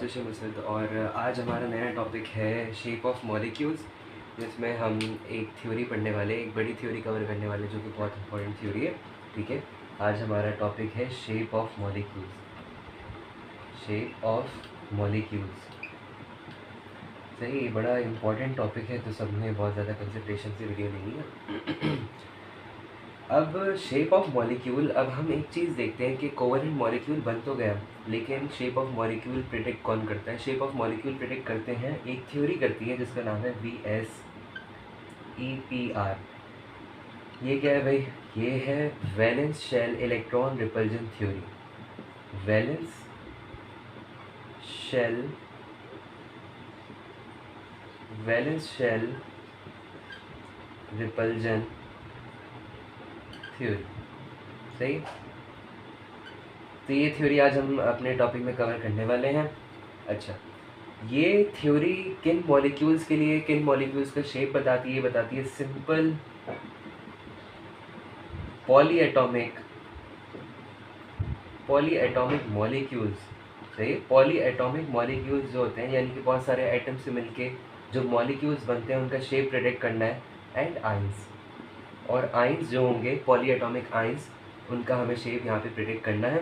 आतिश मुसद और आज हमारा नया टॉपिक है शेप ऑफ मॉलिक्यूल्स, जिसमें हम एक थ्योरी पढ़ने वाले, एक बड़ी थ्योरी कवर करने वाले जो कि बहुत इंपॉर्टेंट थ्योरी है। ठीक है, आज हमारा टॉपिक है shape of molecules. Shape of molecules सही, बड़ा इंपॉर्टेंट टॉपिक है, तो सबने बहुत ज़्यादा कंसंट्रेशन से वीडियो लेनी है। अब शेप ऑफ मॉलिक्यूल, अब हम एक चीज़ देखते हैं कि कोवेलेंट मॉलिक्यूल बन तो गया, लेकिन शेप ऑफ मॉलिक्यूल प्रिडिक्ट कौन करता है? शेप ऑफ मॉलिक्यूल प्रिडिक्ट करते हैं एक थ्योरी करती है जिसका नाम है VSEPR। ये क्या है भाई? ये है valence shell electron repulsion theory. Valence shell repulsion theory. सही, तो ये थ्योरी आज हम अपने टॉपिक में कवर करने वाले हैं। अच्छा, ये थ्योरी किन मॉलिक्यूल्स के लिए, किन मॉलिक्यूल्स का शेप बताती है सिंपल पॉलीएटॉमिक मॉलिक्यूल्स। सही, पॉलीएटॉमिक मॉलिक्यूल्स जो होते हैं, यानी कि बहुत सारे एटम से मिलके जो मॉलिक्यूल्स बनते हैं उनका शेप प्रेडिक्ट करना है। एंड आइंस, और आइंस जो होंगे पॉलीएटॉमिक आइंस, उनका हमें शेप यहाँ पे प्रेडिक्ट करना है।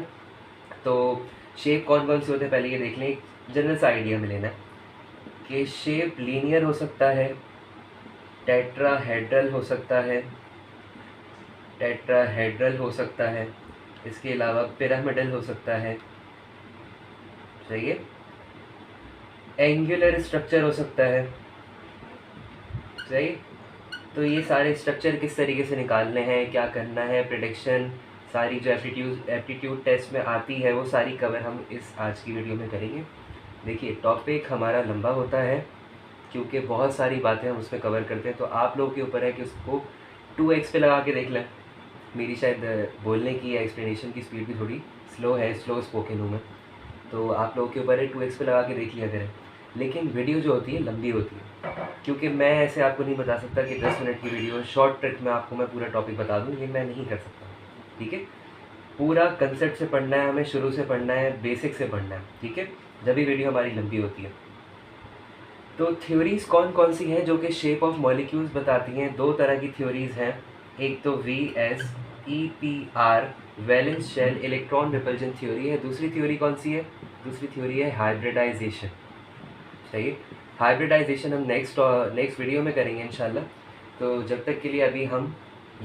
तो शेप कौन कौन से होते हैं पहले ये देख लें, एक जनरल सा आइडिया में लेना है कि शेप लीनियर हो सकता है, टेट्राहेड्रल हो सकता है, इसके अलावा पिरामिडल हो सकता है। सही है, एंगुलर स्ट्रक्चर हो सकता है। सही, तो ये सारे स्ट्रक्चर किस तरीके से निकालने हैं, क्या करना है, प्रेडिक्शन, सारी जो एप्टीट्यूड टेस्ट में आती है वो सारी कवर हम इस आज की वीडियो में करेंगे। देखिए, टॉपिक हमारा लंबा होता है क्योंकि बहुत सारी बातें हम उसमें कवर करते हैं, तो आप लोगों के ऊपर है कि उसको 2x पे लगा के देख लें। मेरी शायद बोलने की या एक्सप्लेनेशन की स्पीड भी थोड़ी स्लो है, स्लो स्पोकन हूँ मैं, तो आप लोगों के ऊपर है 2x पे लगा के देख लिया करें। लेकिन वीडियो जो होती है लंबी होती है, क्योंकि मैं ऐसे आपको नहीं बता सकता कि 10 मिनट की वीडियो शॉर्ट ट्रिक में आपको मैं पूरा टॉपिक बता दूँ, ये मैं नहीं कर सकता। ठीक है, पूरा कंसेप्ट से पढ़ना है हमें, शुरू से पढ़ना है, बेसिक से पढ़ना है। ठीक है, जब भी वीडियो हमारी लंबी होती है। तो थ्योरीज कौन कौन सी हैं जो कि शेप ऑफ मॉलिक्यूल्स बताती हैं? दो तरह की थ्योरीज हैं, एक तो VSEPR valence shell electron repulsion theory है। दूसरी थ्योरी कौन सी है? दूसरी थ्योरी है हाइब्रिडाइजेशन। सही है, हाइब्रिडाइजेशन हम नेक्स्ट वीडियो में करेंगे इंशाल्लाह। तो जब तक के लिए अभी हम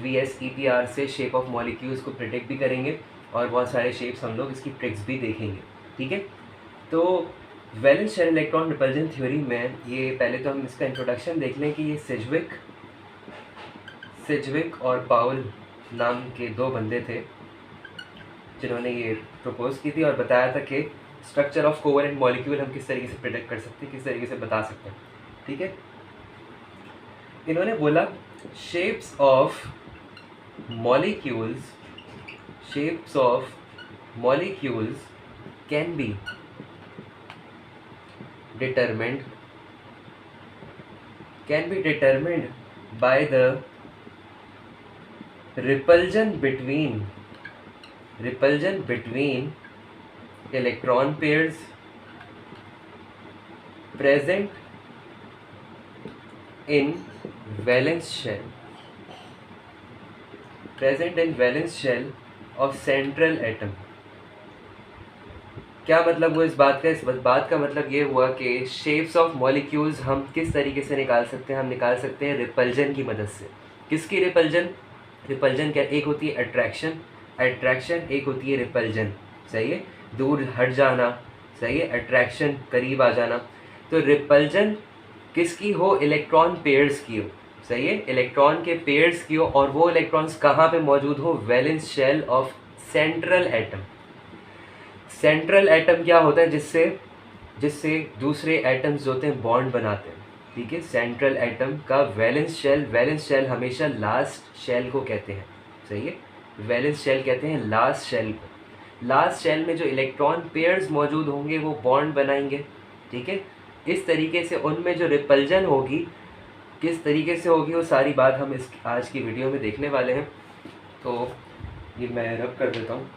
VSEPR से शेप ऑफ मॉलिक्यूल्स को प्रिडिक्ट भी करेंगे और बहुत सारे शेप्स हम लोग इसकी ट्रिक्स भी देखेंगे। ठीक है, तो valence shell electron repulsion theory में ये पहले तो हम इसका इंट्रोडक्शन देख लें कि ये सिजविक और पाउल नाम के दो बंदे थे जिन्होंने ये प्रपोज की थी और बताया था कि स्ट्रक्चर ऑफ कोवेलेंट मॉलिक्यूल हम किस तरीके से प्रेडिक्ट कर सकते हैं, किस तरीके से बता सकते हैं। ठीक है, इन्होंने बोला shapes of molecules can be determined by the repulsion between electron pairs present in valence shell of central atom। क्या मतलब हुआ इस बात का? इस बात का मतलब ये हुआ कि शेप्स ऑफ मॉलिक्यूल्स हम किस तरीके से निकाल सकते हैं? हम निकाल सकते हैं रिपल्जन की मदद से। किसकी रिपल्जन? क्या, एक होती है अट्रैक्शन, एक होती है रिपल्जन। सही है, दूर हट जाना। सही है, अट्रैक्शन करीब आ जाना। तो रिपल्जन किसकी हो? इलेक्ट्रॉन पेयर्स की हो। सही है, इलेक्ट्रॉन के पेयर्स की हो, और वो इलेक्ट्रॉन्स कहाँ पे मौजूद हो? Valence shell of central atom. Central atom क्या होता है? जिससे दूसरे एटम्स जो होते हैं बॉन्ड बनाते हैं। ठीक है, सेंट्रल एटम का वैलेंस शेल हमेशा लास्ट शेल को कहते हैं। सही है, वैलेंस शेल कहते हैं लास्ट शेल को। लास्ट शेल में जो इलेक्ट्रॉन पेयर्स मौजूद होंगे वो बॉन्ड बनाएंगे। ठीक है, इस तरीके से उनमें जो रिपल्जन होगी किस तरीके से होगी, वो सारी बात हम इस आज की वीडियो में देखने वाले हैं। तो ये मैं रब कर देता हूँ।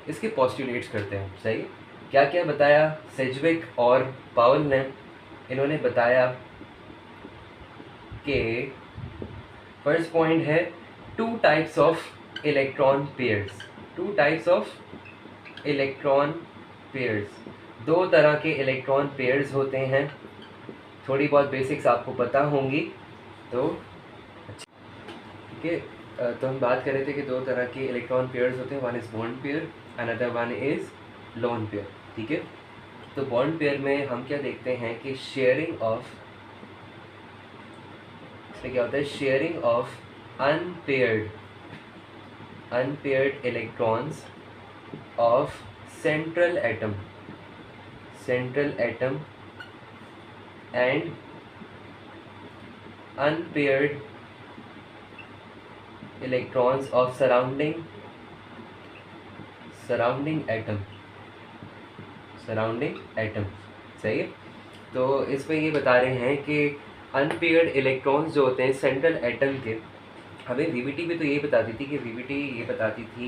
इसके पोस्टुलेट्स करते हैं। सही, क्या क्या बताया सेजविक और पाउल ने? इन्होंने बताया कि फर्स्ट पॉइंट है two types of electron pairs. Two types of electron pairs, दो तरह के इलेक्ट्रॉन पेयर्स होते हैं। थोड़ी बहुत बेसिक्स आपको पता होंगी तो ठीक है। तो हम बात कर रहे थे कि दो तरह के इलेक्ट्रॉन पेयर्स होते हैं, one is bond pair, another one is lone pair. ठीक है, तो बॉन्ड पेयर में हम क्या देखते हैं कि शेयरिंग ऑफ, इसमें क्या होता है, sharing of unpaired electrons of central atom and unpaired electrons of surrounding atom. सही है, तो इसमें ये बता रहे हैं कि अनपेयर्ड इलेक्ट्रॉन्स जो होते हैं सेंट्रल एटम के, हमें वीबीटी भी तो ये बताती थी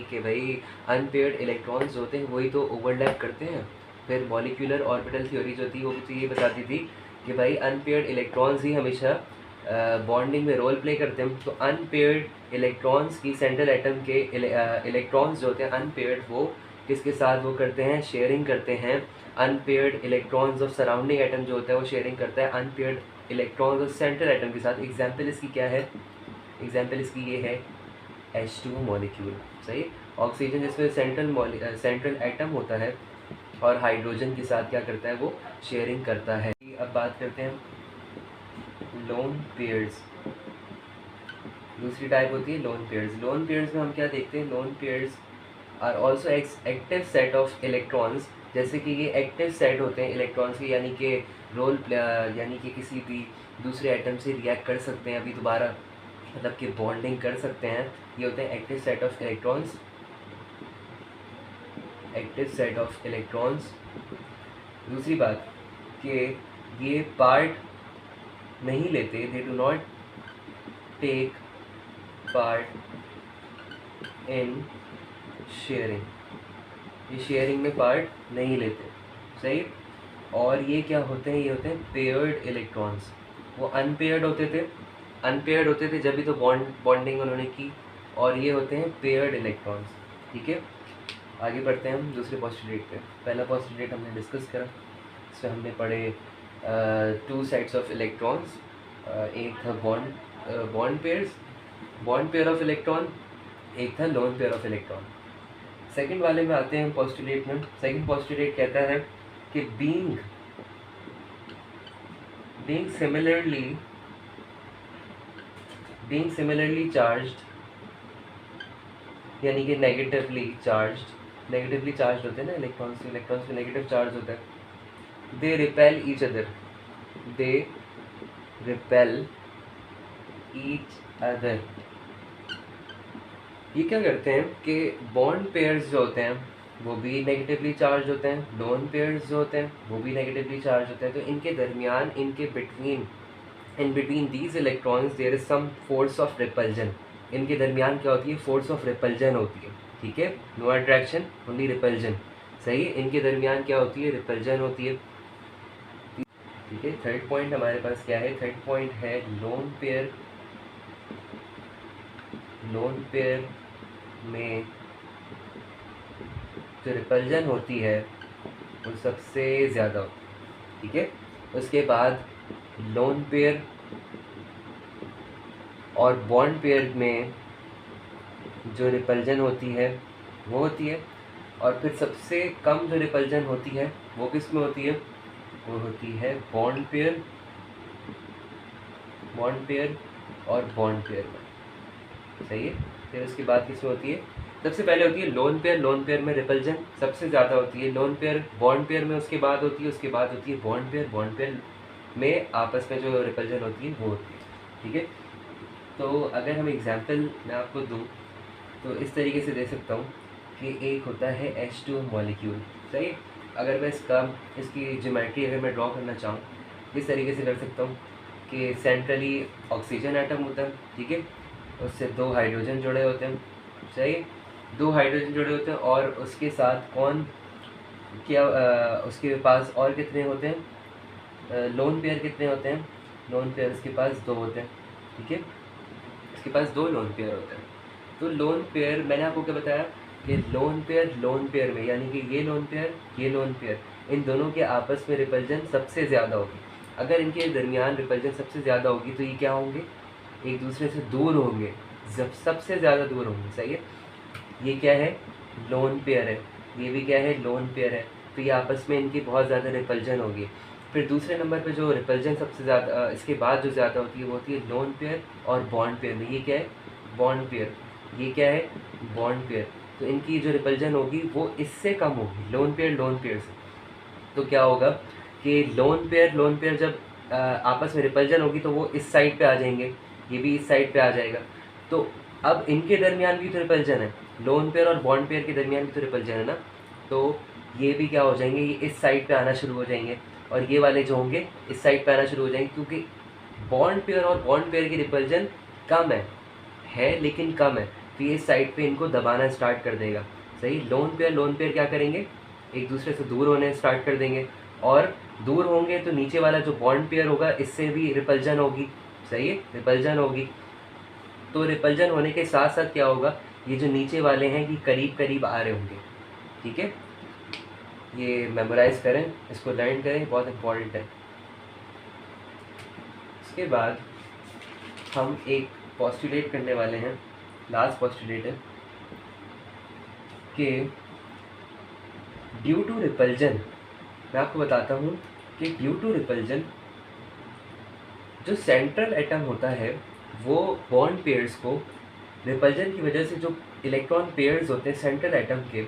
कि भाई अनपेयर्ड इलेक्ट्रॉन्स जो होते हैं वही तो ओवरलैप करते हैं। फिर मॉलिक्यूलर ऑर्बिटल थ्योरी जो थी वो भी तो ये बताती थी कि भाई अनपेयर्ड इलेक्ट्रॉन्स ही हमेशा बॉन्डिंग में रोल प्ले करते हैं। तो अनपेयर्ड इलेक्ट्रॉन्स की सेंट्रल एटम के इलेक्ट्रॉन्स जो होते हैं अनपेयर्ड, वो किसके साथ वो करते हैं, शेयरिंग करते हैं। Unpaired electrons of surrounding atom जो होता है वो शेयरिंग करता है unpaired electrons of central atom के साथ। एग्जाम्पल इसकी क्या है, एग्जाम्पल इसकी ये है H2 मॉलिक्यूल। सही, ऑक्सीजन जिसमें सेंट्रल एटम होता है और हाइड्रोजन के साथ क्या करता है, वो शेयरिंग करता है। अब बात करते हैं लोन पेयर्स। दूसरी टाइप होती है लोन पेयर्स। लोन पेयर्स में हम क्या देखते हैं, lone pairs are also active set of electrons. जैसे कि ये एक्टिव सेट होते हैं इलेक्ट्रॉन्स के, यानी कि यानी कि किसी भी दूसरे एटम से रिएक्ट कर सकते हैं, अभी दोबारा मतलब कि बॉन्डिंग कर सकते हैं। ये होते हैं एक्टिव सेट ऑफ इलेक्ट्रॉन्स। दूसरी बात कि ये पार्ट नहीं लेते, they do not take part in sharing, ये शेयरिंग में पार्ट नहीं लेते। सही, और ये क्या होते हैं, ये होते हैं पेयर्ड इलेक्ट्रॉन्स। वो अनपेयर्ड होते थे जब भी तो बॉन्डिंग उन्होंने की, और ये होते हैं पेयर्ड इलेक्ट्रॉन्स। ठीक है, आगे बढ़ते हैं हम दूसरे पोस्टुलेट पे। पहला पोस्टुलेट हमने डिस्कस करा, इसमें हमने पढ़े टू साइड्स ऑफ इलेक्ट्रॉन्स। एक था बॉन्ड पेयर ऑफ इलेक्ट्रॉन, एक था lone pair of electron. Second वाले में आते हैं पोस्टुलेट में। सेकंड पोस्टुलेट कहता है कि बीइंग सिमिलरली चार्ज्ड, यानी कि नेगेटिवली चार्ज्ड होते हैं ना इलेक्ट्रॉन्स में नेगेटिव चार्ज होता है। They repel each other. ये क्या करते हैं कि बॉन्ड पेयर्स जो होते हैं वो भी नेगेटिवली चार्ज होते हैं, लोन पेयर्स जो होते हैं वो भी नेगेटिवली चार्ज होते हैं। तो इनके दरमियान, in between these electrons there is some force of repulsion. इनके दरमियान क्या होती है, फोर्स ऑफ रिपल्जन होती है। ठीक है, नो अट्रैक्शन ओनली रिपल्जन। सही, इनके दरमियान क्या होती है, रिपल्जन होती है। ठीक है, थर्ड पॉइंट हमारे पास क्या है, थर्ड पॉइंट है लोन पेयर में जो रिपल्जन होती है वो सबसे ज़्यादा होती है। ठीक है, उसके बाद लोन पेयर और बॉन्ड पेयर में जो रिपल्जन होती है वो होती है, और फिर सबसे कम जो रिपल्जन होती है वो किस में होती है, वो होती है बॉन्ड पेयर और बॉन्ड पेयर में। सही है, फिर उसके बाद किस में होती है, सबसे पहले होती है लोन पेयर में रिपल्जन सबसे ज़्यादा होती है। लोन पेयर बॉन्ड पेयर में उसके बाद होती है बॉन्ड पेयर में आपस में जो रिपल्जन होती है वो होती है। ठीक है, तो अगर हम एग्जांपल मैं आपको दूं तो इस तरीके से दे सकता हूँ कि एक होता है H2 मॉलिक्यूल। सही, अगर मैं इसकी ज्योमेट्री अगर मैं ड्रॉ करना चाहूँ इस तरीके से कर सकता हूँ कि सेंट्रली ऑक्सीजन एटम होता है। ठीक है, उससे दो हाइड्रोजन जुड़े होते हैं। सही, 2 हाइड्रोजन जुड़े होते हैं, और उसके साथ कौन क्या उसके पास और कितने होते हैं, लोन पेयर कितने होते हैं, लोन पेयर उसके पास 2 होते हैं, ठीक है, उसके पास 2 लोन पेयर होते हैं। तो लोन पेयर मैंने आपको क्या बताया कि लोन पेयर में, यानी कि ये लोन पेयर, इन दोनों के आपस में रिपल्जन सबसे ज़्यादा होगी। अगर इनके दरमियान रिपल्जन सबसे ज़्यादा होगी तो ये क्या होंगे, एक दूसरे से दूर होंगे, जब सबसे ज़्यादा दूर होंगे, सही है। ये क्या है, लोन पेयर है, ये भी क्या है, लोन पेयर है। तो ये आपस में इनकी बहुत ज़्यादा रिपल्जन होगी। फिर दूसरे नंबर पे जो रिपल्जन सबसे ज़्यादा इसके बाद जो ज़्यादा होती है वो होती है लोन पेयर और बॉन्ड पेयर में। ये क्या है, बॉन्ड पेयर, ये क्या है, बॉन्ड पेयर। तो इनकी जो रिपल्जन होगी वो इससे कम होगी, लोन पेयर से। तो क्या होगा कि लोन पेयर जब आपस में रिपल्जन होगी तो वो इस साइड पे आ जाएंगे, ये भी इस साइड पे आ जाएगा। तो अब इनके दरमियान भी तो रिपल्जन है, लोन पेयर और बॉन्ड पेयर के दरमियान भी तो रिपल्जन है ना, तो ये भी क्या हो जाएंगे, ये इस साइड पे आना शुरू हो जाएंगे, और ये वाले जो होंगे इस साइड पे आना शुरू हो जाएंगे, क्योंकि बॉन्ड पेयर और बॉन्ड पेयर की रिपल्जन कम है लेकिन कम है, तो ये इस साइड पे इनको दबाना स्टार्ट कर देगा, सही। लोन पेयर क्या करेंगे, एक दूसरे से दूर होने स्टार्ट कर देंगे, और दूर होंगे तो नीचे वाला जो बॉन्ड पेयर होगा इससे भी रिपल्जन होगी, सही है, रिपल्जन होगी। तो रिपल्जन होने के साथ साथ क्या होगा, ये जो नीचे वाले हैं ये करीब करीब आ रहे होंगे, ठीक है। ये मेमोराइज करें, इसको लर्न करें, बहुत इंपॉर्टेंट है। इसके बाद हम एक पोस्टुलेट करने वाले हैं, लास्ट पोस्टुलेट है कि ड्यू टू रिपल्जन, मैं आपको बताता हूँ कि ड्यू टू रिपल्जन जो सेंट्रल एटम होता है वो बॉन्ड पेयर्स को, रिपल्जन की वजह से जो इलेक्ट्रॉन पेयर्स होते हैं सेंट्रल एटम के,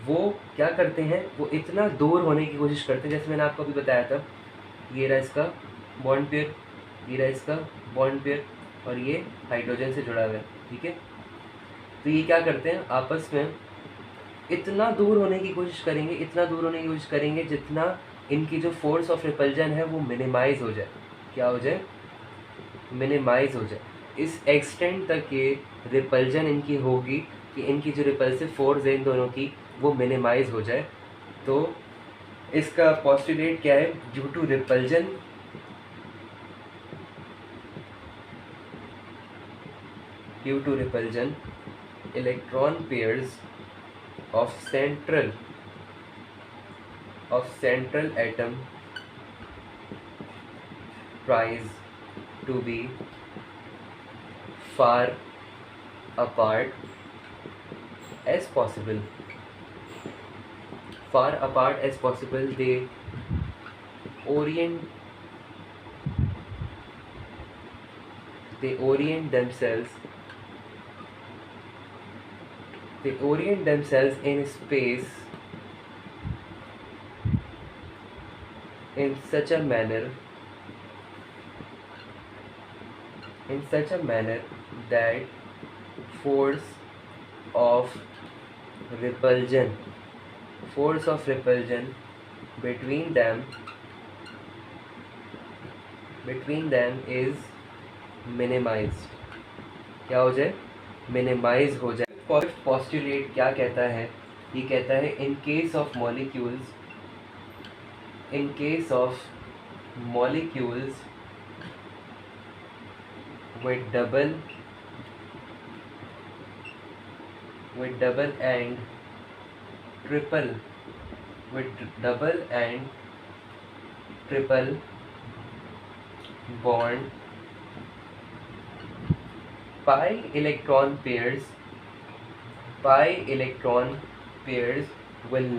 वो क्या करते हैं, वो इतना दूर होने की कोशिश करते हैं। जैसे मैंने आपको अभी बताया था, ये रहा इसका बॉन्ड पेयर, ये रहा इसका बॉन्ड पेयर, और ये हाइड्रोजन से जुड़ा हुआ है, ठीक है। तो ये क्या करते हैं, आपस में इतना दूर होने की कोशिश करेंगे, इतना दूर होने की कोशिश करेंगे जितना इनकी जो फोर्स ऑफ रिपल्जन है वो मिनिमाइज हो जाए, क्या हो जाए, मिनिमाइज हो जाए। इस एक्सटेंट तक ये रिपल्जन इनकी होगी कि इनकी जो रिपल्सिव फोर्स है इन दोनों की वो मिनिमाइज हो जाए। तो इसका पोस्टुलेट क्या है, due to repulsion, electron pairs of central atom tries to be far apart as possible. They orient themselves in space in such a manner that force of repulsion between them is minimized, क्या हो जाए, minimise हो जाए। First postulate क्या कहता है, ये कहता है in case of molecules with double and triple bond, pi electron pairs will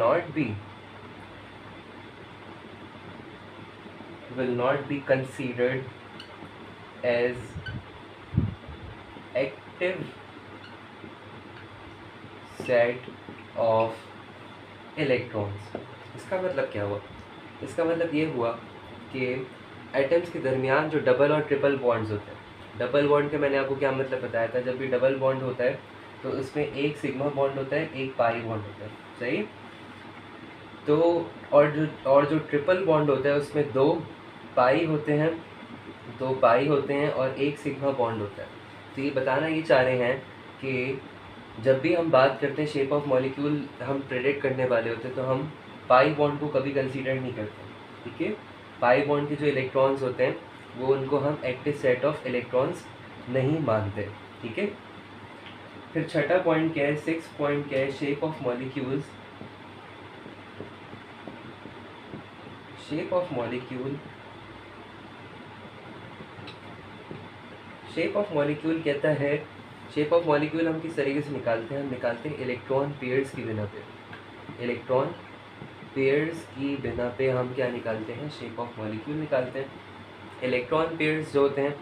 not be considered as active set of electrons। इसका मतलब क्या हुआ, इसका मतलब ये हुआ कि एटम्स के दरमियान जो डबल और ट्रिपल बॉन्ड्स होते हैं, डबल बॉन्ड का मैंने आपको क्या मतलब बताया था, जब भी डबल बॉन्ड होता है तो उसमें एक सिग्मा बॉन्ड होता है, एक पाई बॉन्ड होता है, सही। तो और जो ट्रिपल बॉन्ड होता है उसमें दो पाई होते हैं और एक सिग्मा बॉन्ड होता है। तो ये बताना ये चाह रहे हैं कि जब भी हम बात करते हैं शेप ऑफ मॉलिक्यूल हम प्रेडिक्ट करने वाले होते हैं तो हम पाई बॉन्ड को कभी कंसीडर नहीं करते, ठीक है। पाई बॉन्ड के जो इलेक्ट्रॉन्स होते हैं वो उनको हम एक्टिव सेट ऑफ इलेक्ट्रॉन्स नहीं मानते, ठीक है। फिर छठा पॉइंट क्या है, 6 पॉइंट क्या है, shape of molecules. Shape of molecule, shape of molecule कहता है, शेप ऑफ मॉलिक्यूल हम किस तरीके से निकालते हैं, हम निकालते हैं इलेक्ट्रॉन पेयर्स की बिना पे। इलेक्ट्रॉन पेयर्स की बिना पे हम क्या निकालते हैं, शेप ऑफ मॉलिक्यूल निकालते हैं। इलेक्ट्रॉन पेयर्स जो होते हैं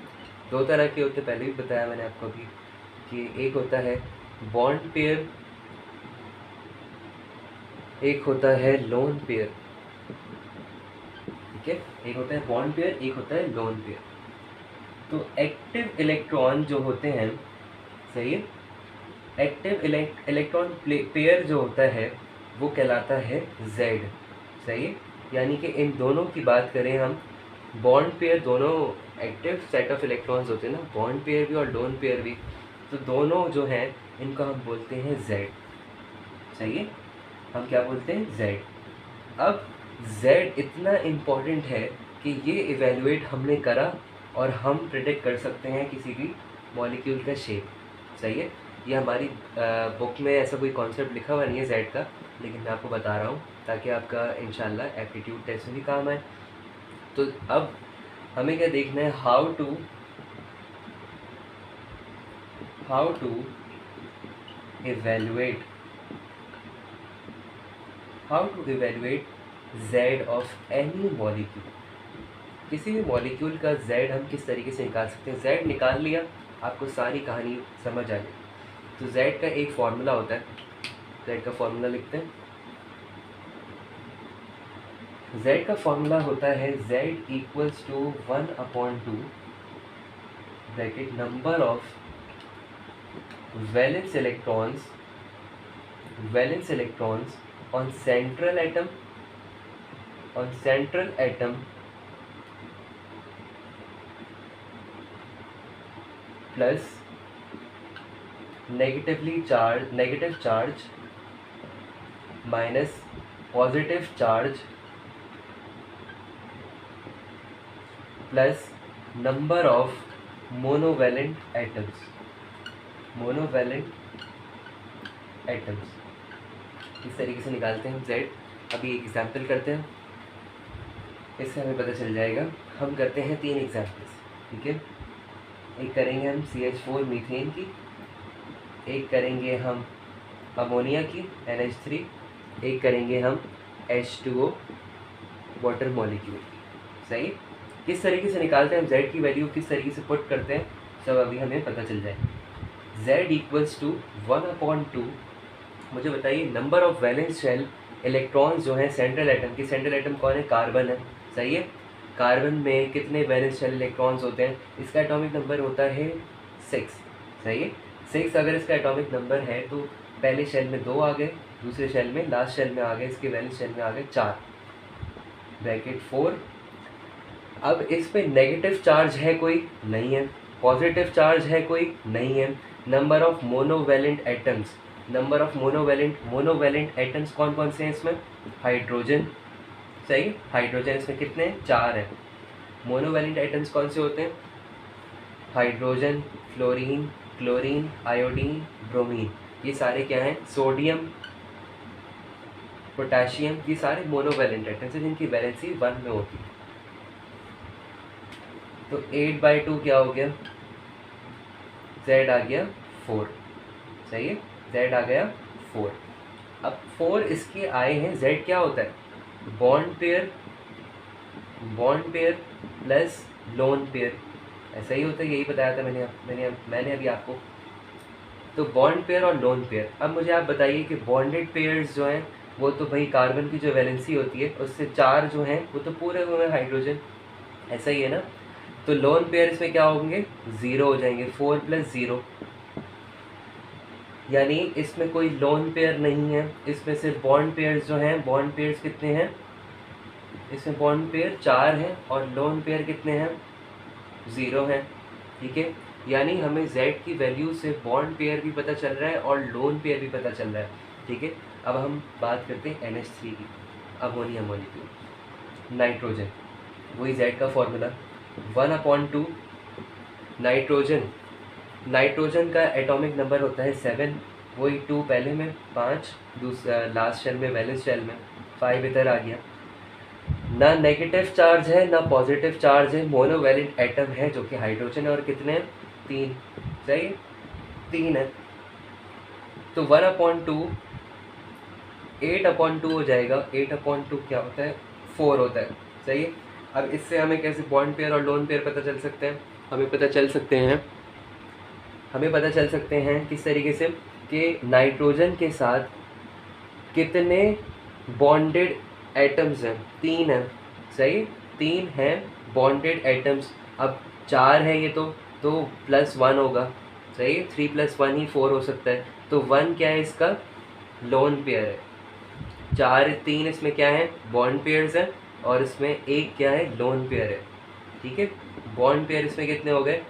दो तरह के होते हैं, पहले भी बताया मैंने आपको अभी कि एक होता है बॉन्ड पेयर, एक होता है लोन पेयर, ठीक है। एक होता है बॉन्ड पेयर, एक होता है लोन पेयर। तो एक्टिव इलेक्ट्रॉन जो होते हैं, सही है, एक्टिव इलेक्ट्रॉन पेयर जो होता है वो कहलाता है Z, सही है। यानी कि इन दोनों की बात करें हम, बॉन्ड पेयर दोनों एक्टिव सेट ऑफ इलेक्ट्रॉन्स होते हैं ना, बॉन्ड पेयर भी और लोन पेयर भी, तो दोनों जो हैं इनको हम बोलते हैं Z, सही है। हम क्या बोलते हैं, Z। अब Z इतना इम्पोर्टेंट है कि ये इवेलुएट हमने करा और हम प्रेडिक्ट कर सकते हैं किसी भी मॉलिक्यूल का शेप, सही है। ये हमारी बुक में ऐसा कोई कॉन्सेप्ट लिखा हुआ नहीं है Z का, लेकिन मैं आपको बता रहा हूँ ताकि आपका इंशाल्लाह एप्टीट्यूड टेस्ट में भी काम आए। तो अब हमें क्या देखना है, how to evaluate Z of any molecule. किसी भी मॉलिक्यूल का Z हम किस तरीके से निकाल सकते हैं। Z निकाल लिया, आपको सारी कहानी समझ आ गई। तो Z का एक फॉर्मूला होता है, Z का फॉर्मूला लिखते हैं। Z का फॉर्मूला होता है Z equals to 1/2 bracket number of valence electrons on central atom plus negative charge minus positive charge plus number of monovalent atoms. इस तरीके से निकालते हैं हम Z। अभी एक एग्जाम्पल करते हैं, इससे हमें पता चल जाएगा। हम करते हैं 3 एग्जाम्पल्स, ठीक है। एक करेंगे हम CH4 मीथेन की, एक करेंगे हम अमोनिया की NH3, एक करेंगे हम H2O वाटर मॉलिक्यूल की, सही। किस तरीके से निकालते हैं हम Z की वैल्यू, किस तरीके से पुट करते हैं, सब अभी हमें पता चल जाएगा। Z इक्वल्स टू 1/2, मुझे बताइए number of valence shell electrons जो हैं सेंट्रल एटम की, सेंट्रल एटम कौन है, कार्बन है, सही है। कार्बन में कितने वैलेंस शेल इलेक्ट्रॉन्स होते हैं, इसका एटॉमिक नंबर होता है 6, सही है। 6 अगर इसका एटॉमिक नंबर है तो पहले शेल में 2 आ गए, दूसरे शेल में, लास्ट शेल में आ गए, इसके वैलेंस शेल में आ गए 4 ब्रैकेट 4। अब इस पे नेगेटिव चार्ज है कोई, नहीं है। पॉजिटिव चार्ज है कोई, नहीं है। नंबर ऑफ मोनोवैलेंट एटम्स कौन कौन से हैं इसमें, हाइड्रोजन, सही। हाइड्रोजन इसमें कितने हैं, 4 हैं। मोनोवैलेंट एटम्स कौन से होते हैं, hydrogen, fluorine, chlorine, iodine, bromine, ये सारे क्या हैं, सोडियम, पोटेशियम, ये सारे मोनोवैलेंट एटम्स हैं जिनकी वैलेंसी 1 में होती है। तो 8/2 क्या हो गया, Z आ गया 4, सही है। Z आ गया 4। अब 4 इसके आए हैं, Z क्या होता है, bond pair plus lone pair, ऐसा ही होता है, यही बताया था मैंने अभी आपको। तो बॉन्ड पेयर और लोन पेयर। अब मुझे आप बताइए कि बॉन्डेड पेयर्स जो हैं वो तो भाई कार्बन की जो वैलेंसी होती है उससे 4 जो हैं वो तो पूरे हुए हैं हाइड्रोजन, ऐसा ही है ना। तो लोन पेयर इसमें क्या होंगे, 0 हो जाएंगे, 4 + 0, यानी इसमें कोई लोन पेयर नहीं है। इसमें सिर्फ बॉन्ड पेयर्स जो हैं, बॉन्ड पेयर्स कितने हैं, इसमें बॉन्ड पेयर 4 हैं और लोन पेयर कितने हैं, 0 हैं, ठीक है। यानी हमें Z की वैल्यू से बॉन्ड पेयर भी पता चल रहा है और लोन पेयर भी पता चल रहा है। ठीक है, अब हम बात करते हैं NH3 की, अमोनिया मॉलिक्यूल। नाइट्रोजन, वही Z का फॉर्मूला 1/2 नाइट्रोजन। नाइट्रोजन का एटॉमिक नंबर होता है 7, वही 2 पहले में, 5 दूसरा लास्ट शेल में, वैलेंस शेल में, 5 इधर आ गया। ना नेगेटिव चार्ज है ना पॉजिटिव चार्ज है, मोनोवैलेंट एटम है जो कि हाइड्रोजन है, और कितने हैं? 3। सही, 3 है। तो 1/2 8/2 हो जाएगा। 8/2 क्या होता है? 4 होता है। सही है। अब इससे हमें कैसे बॉन्ड पेयर और लोन पेयर पता चल सकते हैं? हमें पता चल सकते हैं किस तरीके से, कि नाइट्रोजन के साथ कितने बॉन्डेड एटम्स हैं? 3 हैं। सही, 3 हैं बॉन्डेड एटम्स। अब 4 है ये तो +1 होगा। सही है, 3 + 1 ही 4 हो सकता है। तो 1 क्या है? इसका लोन पेयर है। 4 3 इसमें क्या है? बॉन्ड पेयर्स हैं, और इसमें एक क्या है? लोन पेयर है। ठीक है, बॉन्ड पेयर इसमें कितने हो गए?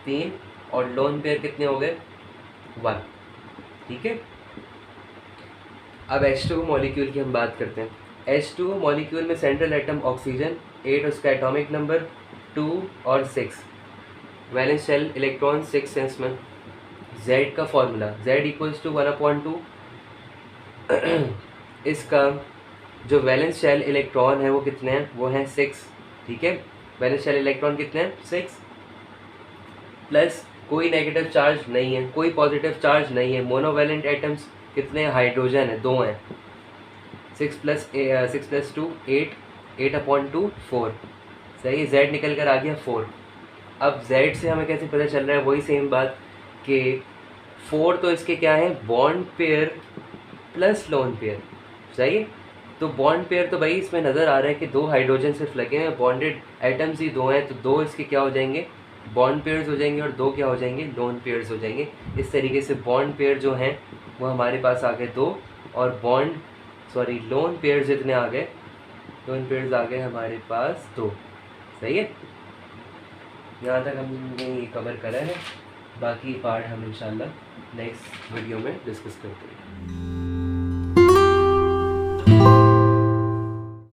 3, और लोन पेयर कितने हो गए? 1। ठीक है, अब H2 मॉलिक्यूल की हम बात करते हैं। H2 मॉलिक्यूल में सेंट्रल एटम ऑक्सीजन, 8 उसका एटॉमिक नंबर, 2 और 6 वैलेंस शेल, इलेक्ट्रॉन 6 हैं इसमें। Z का फॉर्मूला Z = 1/2। इसका जो वैलेंस शेल इलेक्ट्रॉन है वो कितने हैं? वो हैं 6। ठीक है, वैलेंस शेल इलेक्ट्रॉन कितने हैं? 6 प्लस कोई नेगेटिव चार्ज नहीं है, कोई पॉजिटिव चार्ज नहीं है। मोनोवैलेंट एटम्स कितने हैं? हाइड्रोजन है, 2 हैं। 6 + 2 8, 8/2 4। सही, Z निकल कर आ गया 4। अब Z से हमें कैसे पता चल रहा है? वही सेम बात कि 4 तो इसके क्या है? Bond pair plus lone pair. सही है, तो बॉन्ड पेयर तो भाई इसमें नज़र आ रहा है कि 2 हाइड्रोजन सिर्फ लगे हैं, बॉन्डेड एटम्स ही 2 हैं, तो 2 इसके क्या हो जाएंगे? बॉन्ड पेयर्स हो जाएंगे, और 2 क्या हो जाएंगे? लोन पेयर्स हो जाएंगे। इस तरीके से बॉन्ड पेयर जो हैं वो हमारे पास आ गए 2, और लोन पेयर्स जितने आ गए, लोन पेयर्स आ गए हमारे पास 2। सही है, यहाँ तक हमने ये कवर करा है। बाकी पार्ट हम इंशाल्लाह नेक्स्ट वीडियो में डिस्कस करते हैं।